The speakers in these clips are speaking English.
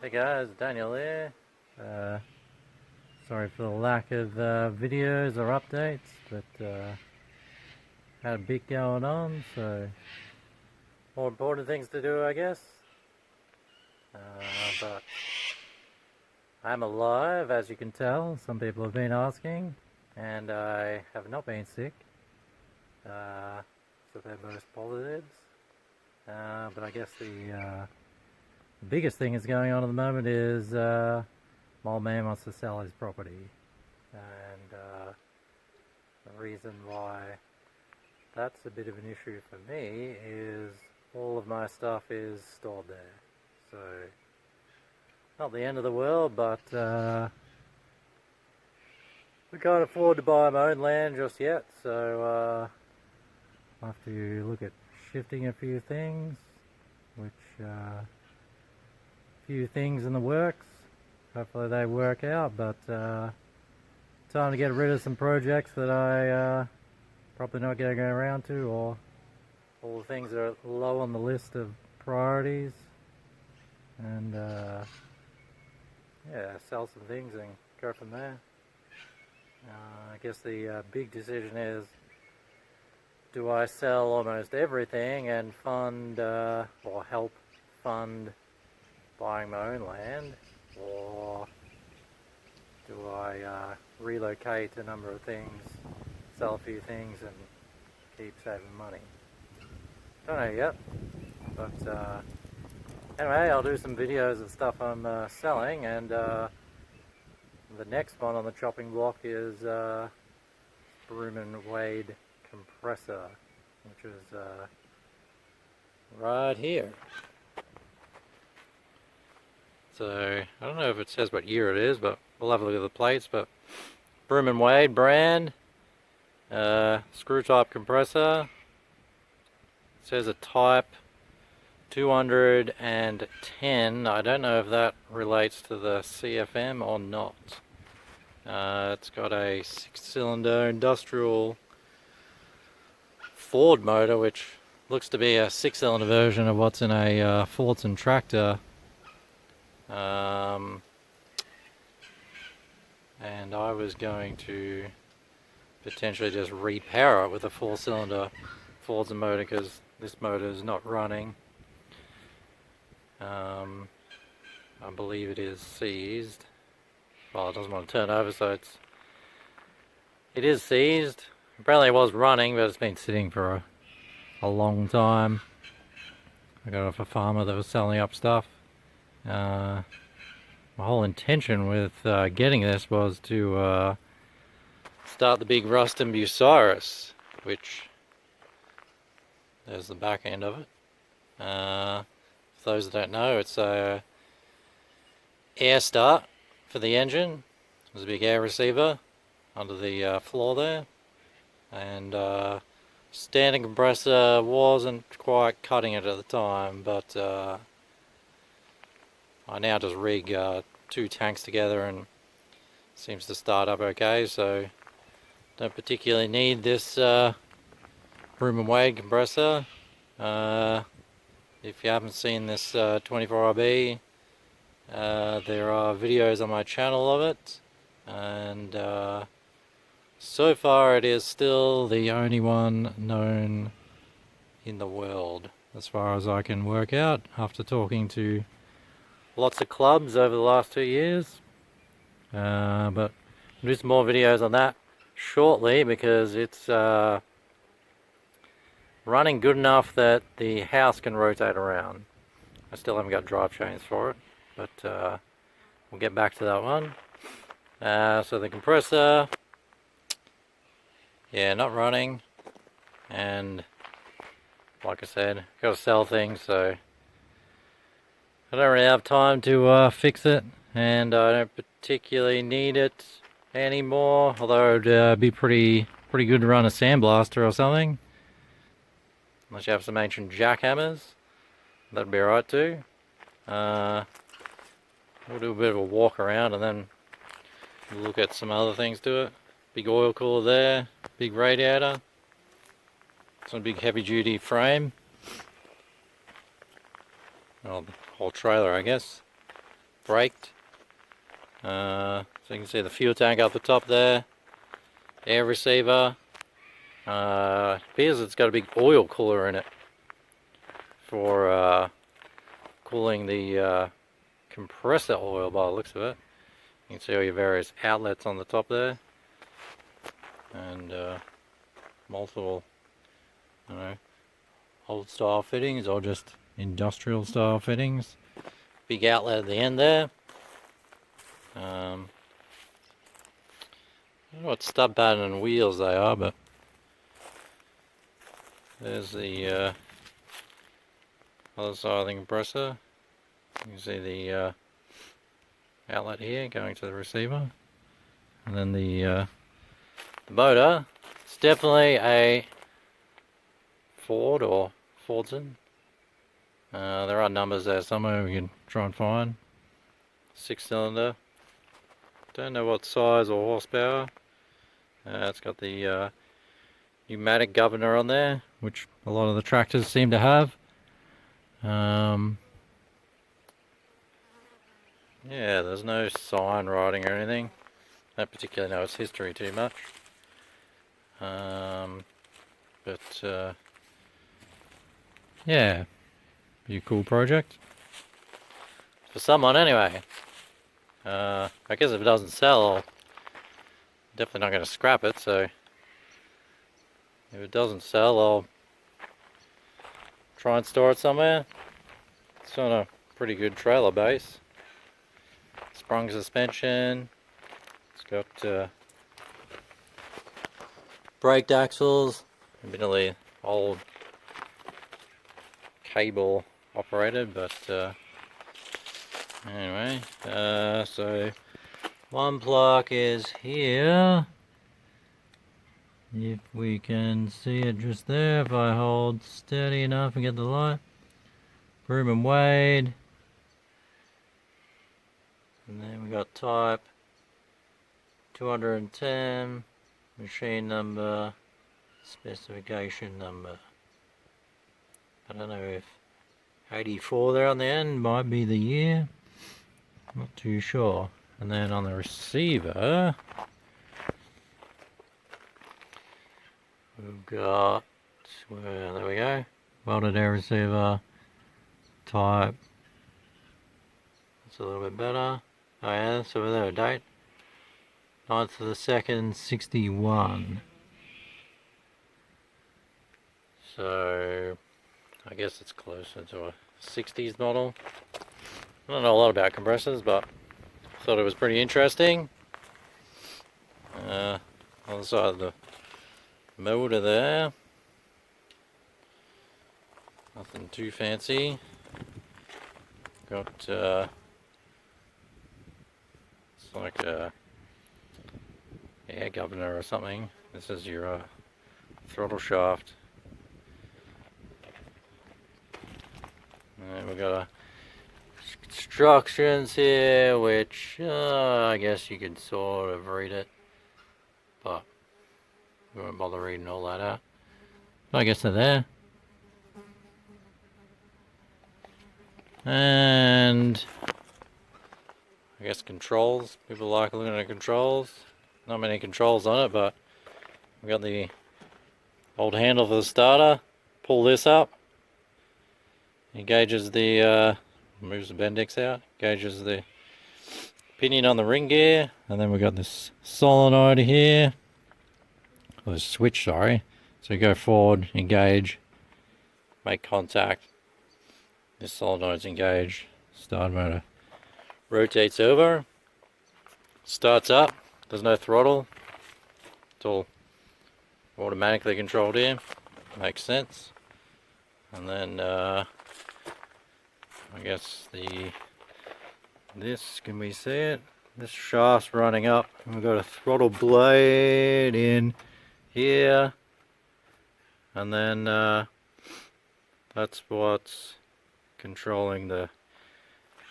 Hey guys, Daniel here. Sorry for the lack of videos or updates, but had a bit going on, so more important things to do, I guess. But I'm alive, as you can tell. Some people have been asking, and I have not been sick, so they're both positives. But I guess the biggest thing that's going on at the moment is my old man wants to sell his property, and the reason why that's a bit of an issue for me is all of my stuff is stored there. So not the end of the world, but we can't afford to buy my own land just yet, so I'll have to look at shifting a few things, which few things in the works. Hopefully they work out, but time to get rid of some projects that I probably not going to go around to, or all the things that are low on the list of priorities, and yeah, sell some things and go from there. I guess the big decision is, do I sell almost everything and fund or help fund buying my own land, or do I relocate a number of things, sell a few things and keep saving money? Don't know yet, but anyway, I'll do some videos of stuff I'm selling, and the next one on the chopping block is Broom and Wade Compressor, which is right here. So I don't know if it says what year it is, but we'll have a look at the plates. But Broom and Wade brand, screw type compressor. It says a type 210. I don't know if that relates to the CFM or not. It's got a 6-cylinder industrial Ford motor, which looks to be a 6-cylinder version of what's in a Fordson tractor. And I was going to potentially just repower it with a 4-cylinder Fordson motor, because this motor is not running. I believe it is seized. Well, it doesn't want to turn over, so it is seized. Apparently it was running, but it's been sitting for a long time. I got it off a farmer that was selling up stuff. My whole intention with getting this was to start the big rust and Bucyrus, which there's the back end of it. For those that don't know, it's a air start for the engine. There's a big air receiver under the floor there, and standing compressor wasn't quite cutting it at the time, but I now just rig 2 tanks together and seems to start up okay, so don't particularly need this Broom and Wade compressor. If you haven't seen this 24RB, there are videos on my channel of it, and so far it is still the only one known in the world, as far as I can work out after talking to lots of clubs over the last 2 years. But I'll do some more videos on that shortly, because it's running good enough that the house can rotate around. I still haven't got drive chains for it, but we'll get back to that one. So the compressor, yeah, not running, and like I said, got to sell things, so I don't really have time to fix it, and I don't particularly need it anymore, although it'd be pretty good to run a sandblaster or something, unless you have some ancient jackhammers. That'd be alright too. We'll do a bit of a walk around and then look at some other things to it. Big oil cooler there, big radiator, some big heavy duty frame. Well, the whole trailer, I guess. braked. So you can see the fuel tank up the top there, air receiver. Appears it's got a big oil cooler in it for cooling the compressor oil by the looks of it. You can see all your various outlets on the top there, and multiple, old style fittings or just industrial style fittings. Big outlet at the end there. I don't know what stub pattern and wheels they are, but there's the other side of the compressor. You can see the outlet here going to the receiver, and then the motor. It's definitely a Ford or Fordson. There are numbers there somewhere we can try and find. 6-cylinder. Don't know what size or horsepower. It's got the pneumatic governor on there, which a lot of the tractors seem to have. Yeah, there's no sign writing or anything. Don't particularly know its history too much. Yeah, be a cool project. For someone anyway. I guess if it doesn't sell, I'm definitely not going to scrap it, so if it doesn't sell, I'll try and store it somewhere. It's on a pretty good trailer base. Sprung suspension. It's got brake axles. Admittedly old cable operated, but anyway, so one block is here. If we can see it just there, if I hold steady enough and get the light. Broom and Wade. And then we got type 210, machine number, specification number. I don't know if 84 there on the end might be the year. Not too sure. And then on the receiver, we've got, there we go, welded air receiver, type. That's a little bit better. Oh yeah, that's over there, date. 9th of the 2nd, 61. So, I guess it's closer to a 60s model. I don't know a lot about compressors, but I thought it was pretty interesting. On the side of the motor there. Nothing too fancy. Got, it's like a air governor or something. This is your throttle shaft. And we've got instructions here, which I guess you could sort of read it, but we won't bother reading all that out. But I guess they're there. And I guess controls. People like looking at controls. Not many controls on it, but we got the old handle for the starter. Pull this up. Engages the, moves the Bendix out. Engages the pinion on the ring gear. And then we got this solenoid here. Or the switch, sorry. So you go forward, engage, make contact. This solenoid's engaged. Start motor rotates over. Starts up. There's no throttle. It's all automatically controlled here. Makes sense. And then I guess this, can we see it? This shaft's running up. We've got a throttle blade in here. And then that's what's controlling the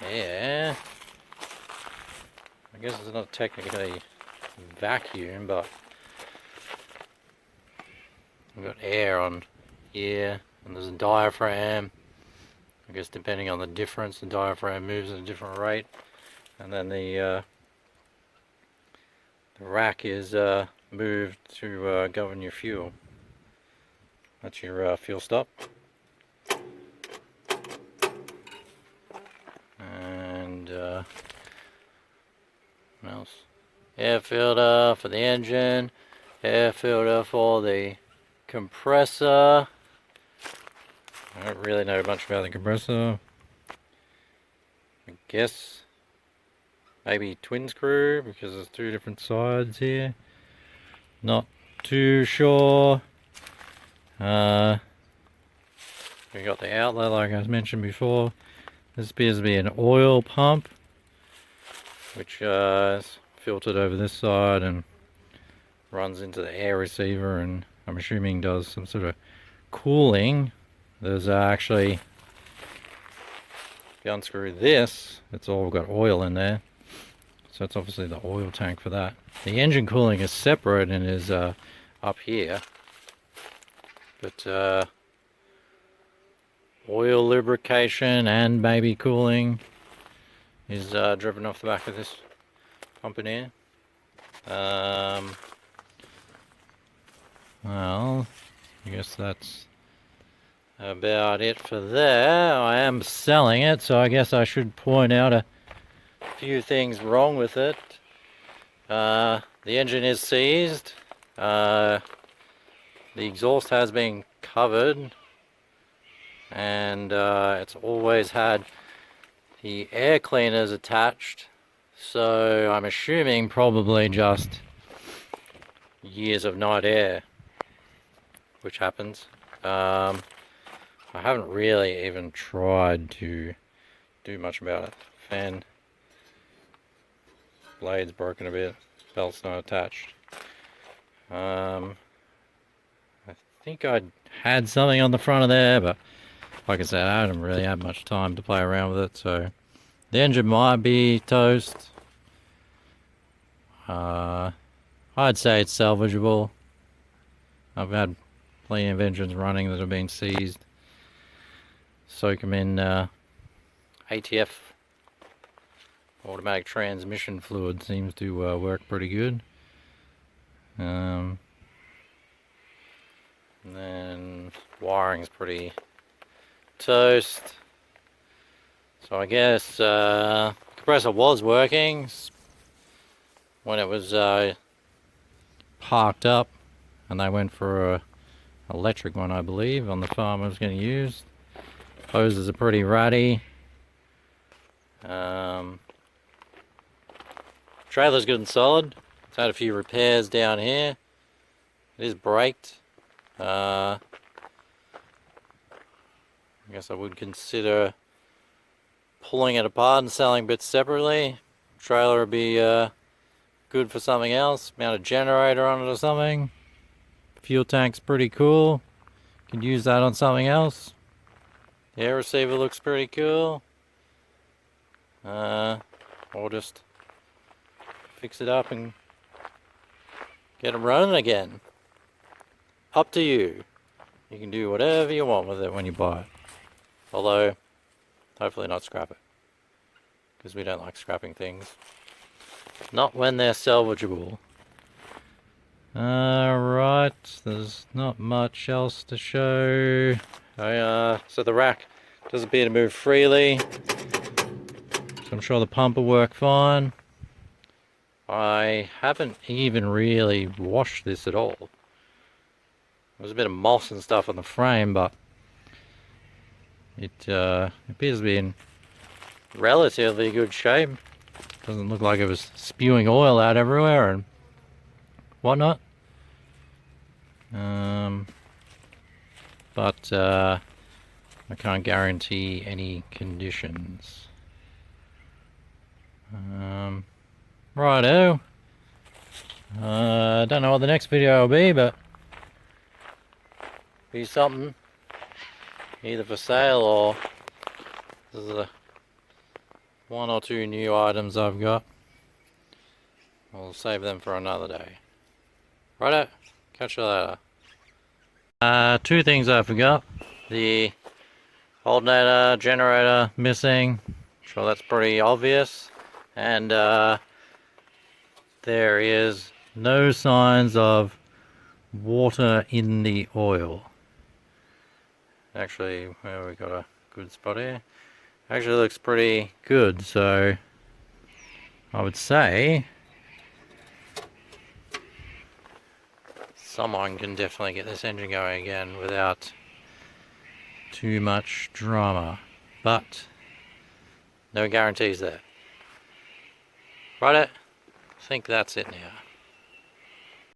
air. I guess it's not technically vacuum, but we've got air on here, and there's a diaphragm. I guess depending on the difference, the diaphragm moves at a different rate. and then the rack is moved to govern your fuel. That's your fuel stop. And what else? Air filter for the engine, air filter for the compressor. I don't really know much about the compressor. I guess maybe twin screw because there's two different sides here. Not too sure. We got the outlet like I mentioned before. This appears to be an oil pump, which is filtered over this side and runs into the air receiver, and I'm assuming does some sort of cooling. There's actually, if you unscrew this, it's all got oil in there. So it's obviously the oil tank for that. The engine cooling is separate and is up here. But oil lubrication and maybe cooling is driven off the back of this pump in here. Well, I guess that's about it for there. I am selling it, so I guess I should point out a few things wrong with it. The engine is seized. The exhaust has been covered, and it's always had the air cleaners attached, so I'm assuming probably just years of night air, which happens. I haven't really even tried to do much about it. Fan blade's broken a bit, belt's not attached. I think I had something on the front of there, but like I said, I haven't really had much time to play around with it, so the engine might be toast. I'd say it's salvageable. I've had plenty of engines running that have been seized. Soak them in ATF, automatic transmission fluid, seems to work pretty good. And then wiring's pretty toast. So I guess compressor was working when it was parked up, and they went for a electric one, I believe, on the farm I was going to use. Hoses are pretty ratty. Trailer's good and solid. It's had a few repairs down here. It is braked. I guess I would consider pulling it apart and selling bits separately. Trailer would be good for something else. Mount a generator on it or something. Fuel tank's pretty cool. Could use that on something else. The air receiver looks pretty cool. Or just fix it up and get it running again. Up to you. You can do whatever you want with it when you buy it. Although, hopefully not scrap it. Because we don't like scrapping things. Not when they're salvageable. Alright, there's not much else to show. So the rack does appear to move freely. So I'm sure the pump will work fine. I haven't even really washed this at all. There's a bit of moss and stuff on the frame, but it appears to be in relatively good shape. Doesn't look like it was spewing oil out everywhere and whatnot. But I can't guarantee any conditions. Righto. I don't know what the next video will be, but be something either for sale or this is the one or two new items I've got. I'll save them for another day. Righto, catch you later. Two things I forgot. The alternator generator missing. Sure, that's pretty obvious. And there is no signs of water in the oil. Actually, well, we got a good spot here. Actually looks pretty good, so I would say someone can definitely get this engine going again without too much drama, but no guarantees there. Right, I think that's it now.